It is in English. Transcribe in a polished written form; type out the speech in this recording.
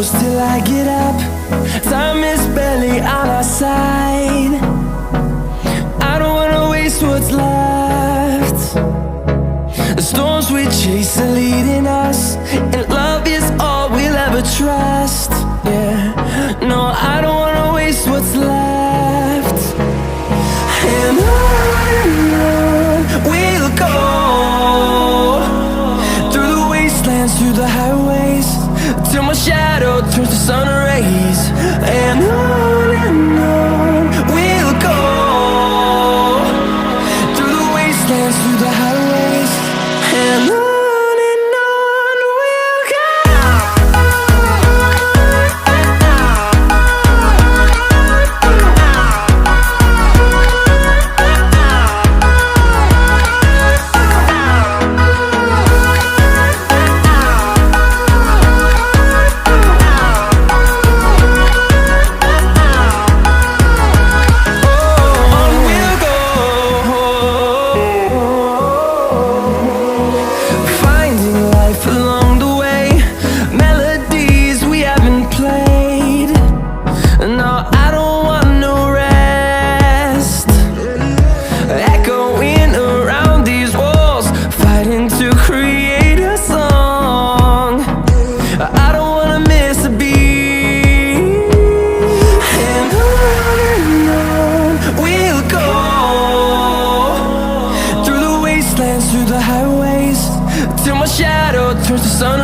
close till I get up. Time is barely on our side. I don't wanna waste what's left. The storms we chase are leading us, and love is all we'll ever trust. Yeah, no, I don't wanna waste what's left. And on we'll go, through the wastelands, through the highways, till my shadow turns to sun rays. And on we'll go, through the wastelands, through the highways, and on we'll go. Through the highways, till my shadow turns to sun